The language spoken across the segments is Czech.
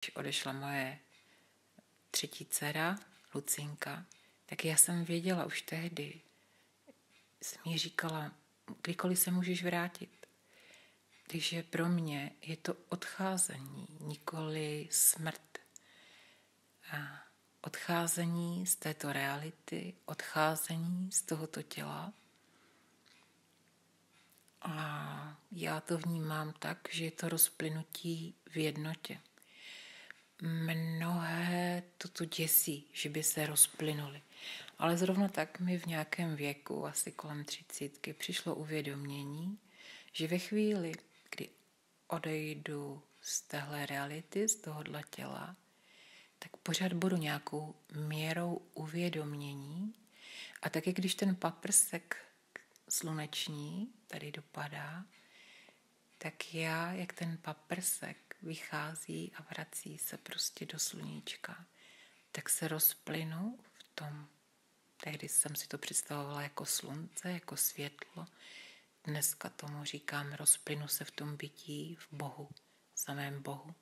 Když odešla moje třetí dcera, Lucinka, tak já jsem věděla už tehdy, jsem jí říkala, kdykoliv se můžeš vrátit. Takže pro mě je to odcházení, nikoli smrt. A odcházení z této reality, odcházení z tohoto těla. A já to vnímám tak, že je to rozplynutí v jednotě. Mnohé toto děsí, že by se rozplynuly. Ale zrovna tak mi v nějakém věku, asi kolem 30, přišlo uvědomění, že ve chvíli, kdy odejdu z téhle reality, z tohohle těla, tak pořád budu nějakou měrou uvědomění. A taky když ten paprsek sluneční tady dopadá, tak já, jak ten paprsek vychází a vrací se prostě do sluníčka, tak se rozplynu v tom. Tehdy jsem si to představovala jako slunce, jako světlo. Dneska tomu říkám, rozplynu se v tom bytí, v Bohu, v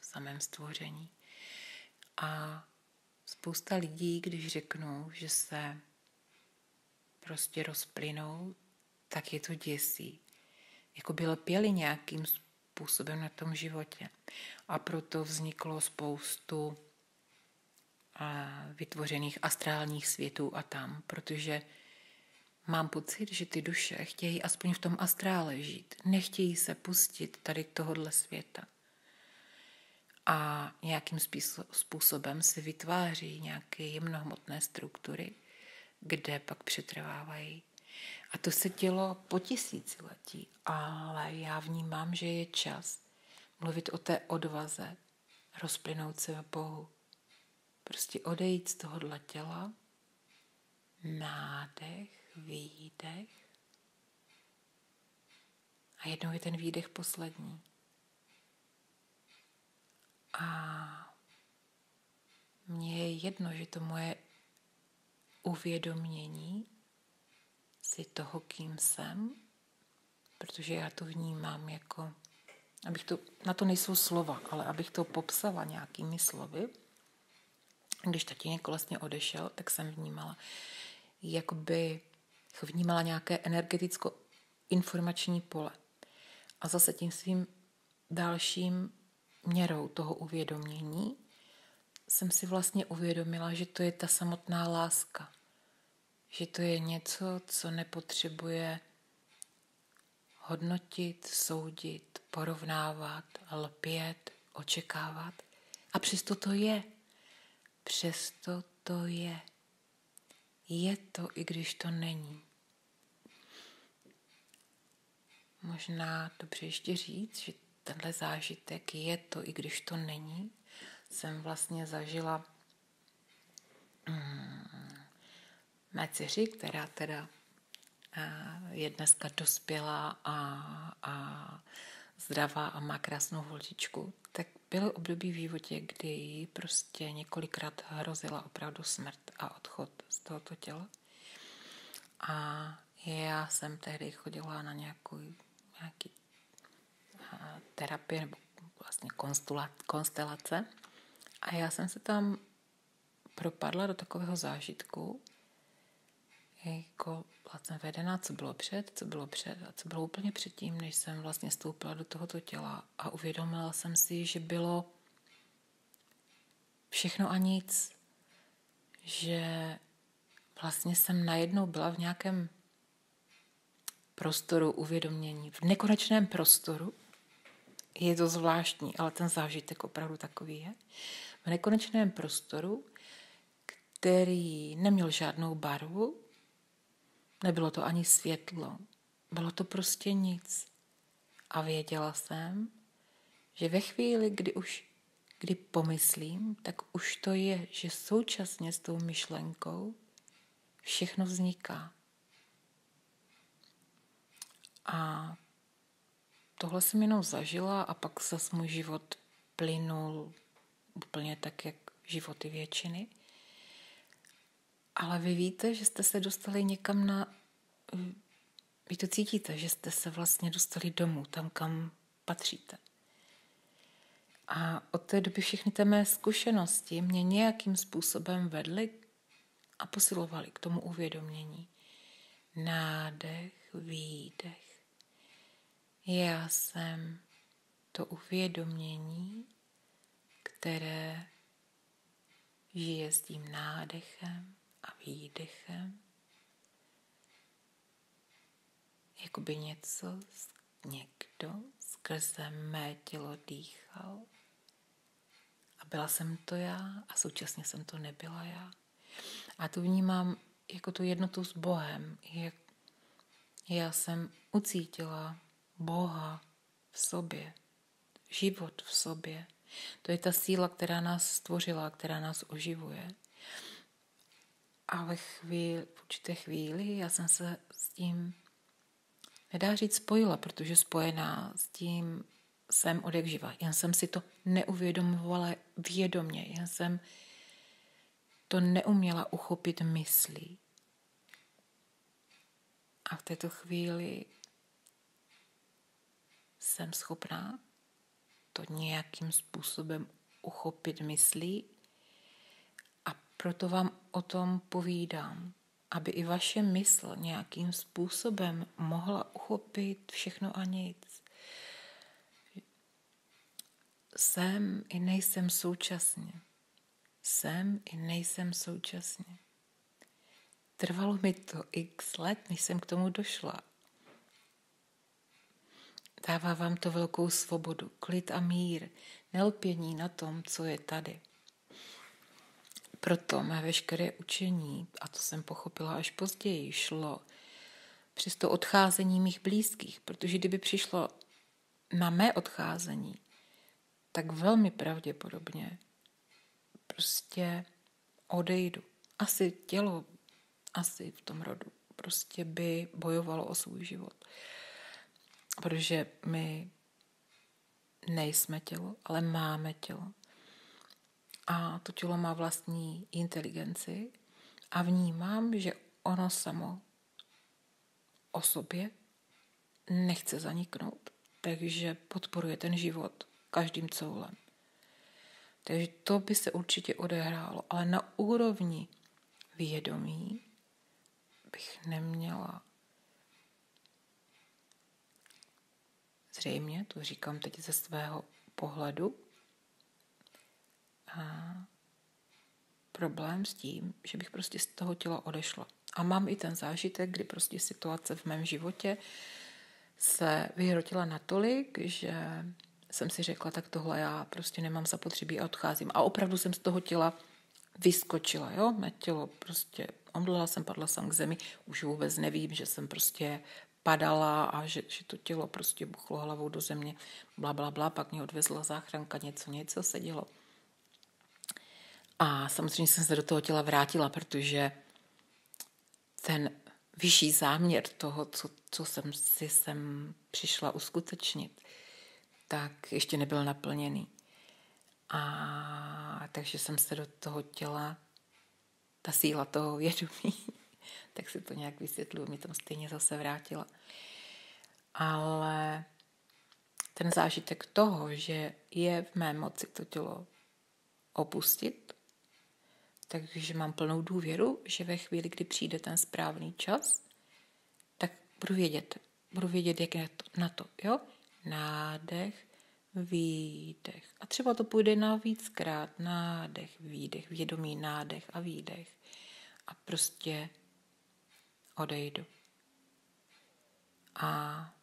samém stvoření. A spousta lidí, když řeknou, že se prostě rozplynou, tak je to děsí. Jako by lpěli nějakým způsobem na tom životě. A proto vzniklo spoustu vytvořených astrálních světů a tam, protože mám pocit, že ty duše chtějí aspoň v tom astrále žít. Nechtějí se pustit tady tohodle světa. A nějakým způsobem si vytváří nějaké jemnohmotné struktury, kde pak přetrvávají. A to se dělo po tisíciletí, ale já vnímám, že je čas mluvit o té odvaze, rozplynout se v Bohu. Prostě odejít z tohohle těla, nádech, výdech a jednou je ten výdech poslední. A mně je jedno, že to moje uvědomění si toho, kým jsem, protože já to vnímám jako, na to nejsou slova, ale abych to popsala nějakými slovy. Když tatínek vlastně odešel, tak jsem vnímala nějaké energeticko-informační pole. A zase tím svým dalším měrou toho uvědomění jsem si vlastně uvědomila, že to je ta samotná láska. Že to je něco, co nepotřebuje hodnotit, soudit, porovnávat, lpět, očekávat. A přesto to je. Přesto to je. Je to, i když to není. Možná dobře ještě říct, že tenhle zážitek je to, i když to není, jsem vlastně zažila mé dceři, která teda je dneska dospělá a zdravá a má krásnou holčičku, tak bylo období v životě, kdy jí prostě několikrát hrozila opravdu smrt a odchod z tohoto těla. A já jsem tehdy chodila na nějaký terapie nebo vlastně konstelace a já jsem se tam propadla do takového zážitku, jako vlastně vedená, co bylo před a co bylo úplně předtím, než jsem vlastně vstoupila do tohoto těla a uvědomila jsem si, že bylo všechno a nic, že vlastně jsem najednou byla v nějakém prostoru uvědomění, v nekonečném prostoru. Je to zvláštní, ale ten zážitek opravdu takový je. V nekonečném prostoru, který neměl žádnou barvu, nebylo to ani světlo, bylo to prostě nic. A věděla jsem, že ve chvíli, kdy pomyslím, tak už to je, že současně s tou myšlenkou všechno vzniká. A tohle jsem jenom zažila a pak zase můj život plynul úplně tak, jak životy většiny. Ale vy víte, že jste se dostali někam vy to cítíte, že jste se vlastně dostali domů, tam, kam patříte. A od té doby všechny ty mé zkušenosti mě nějakým způsobem vedly a posilovaly k tomu uvědomění. Nádech, výdech. Já jsem to uvědomění, které žije s tím nádechem a výdechem. Jakoby někdo skrze mé tělo dýchal. A byla jsem to já a současně jsem to nebyla já. A tu vnímám jako tu jednotu s Bohem. Já jsem ucítila Boha v sobě, život v sobě. To je ta síla, která nás stvořila, která nás oživuje. A v určité chvíli já jsem se s tím, nedá říct spojila, protože spojená s tím jsem odjakživa. Jen jsem si to neuvědomovala vědomě, jen jsem to neuměla uchopit myslí. A v této chvíli jsem schopná to nějakým způsobem uchopit myslí a proto vám o tom povídám, aby i vaše mysl nějakým způsobem mohla uchopit všechno a nic. Jsem i nejsem současně. Jsem i nejsem současně. Trvalo mi to x let, než jsem k tomu došla. Dává vám to velkou svobodu, klid a mír, nelpění na tom, co je tady. Proto mé veškeré učení, a to jsem pochopila až později, šlo přes to odcházení mých blízkých, protože kdyby přišlo na mé odcházení, tak velmi pravděpodobně prostě odejdu. Asi tělo, asi v tom rodu, prostě by bojovalo o svůj život. Protože my nejsme tělo, ale máme tělo. A to tělo má vlastní inteligenci a vnímám, že ono samo o sobě nechce zaniknout, takže podporuje ten život každým coulem. Takže to by se určitě odehrálo, ale na úrovni vědomí bych neměla. Zřejmě, to říkám teď ze svého pohledu, a problém s tím, že bych prostě z toho těla odešla. A mám i ten zážitek, kdy prostě situace v mém životě se vyhrotila natolik, že jsem si řekla, tak tohle já prostě nemám zapotřebí a odcházím. A opravdu jsem z toho těla vyskočila, jo? Mé tělo prostě omdlela jsem, padla jsem k zemi, už vůbec nevím, že jsem prostě padala a že to tělo prostě buchlo hlavou do země, bla, pak mě odvezla záchranka, něco se dělo. A samozřejmě jsem se do toho těla vrátila, protože ten vyšší záměr toho, co jsem si sem přišla uskutečnit, tak ještě nebyl naplněný. A takže jsem se do toho těla, ta síla toho vědomí, tak si to nějak vysvětluju, mě tam stejně zase vrátila. Ale ten zážitek toho, že je v mé moci to tělo opustit, takže mám plnou důvěru, že ve chvíli, kdy přijde ten správný čas, tak budu vědět, jak je na to, jo? Nádech, výdech. A třeba to půjde na víckrát. Nádech, výdech, vědomý nádech a výdech. A prostě odejdu. A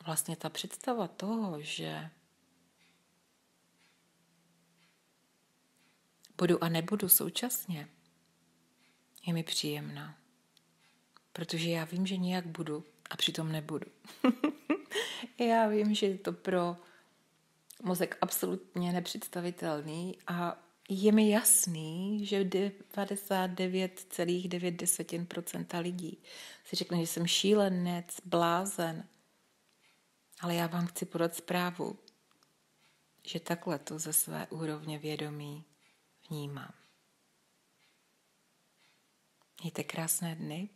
vlastně ta představa toho, že budu a nebudu současně, je mi příjemná. Protože já vím, že nějak budu a přitom nebudu. Já vím, že je to pro mozek absolutně nepředstavitelný a je mi jasný, že 99,9% lidí si řekne, že jsem šílenec, blázen. Ale já vám chci podat zprávu, že takhle to ze své úrovně vědomí vnímám. Mějte krásné dny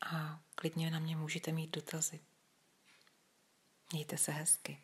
a klidně na mě můžete mít dotazy. Mějte se hezky.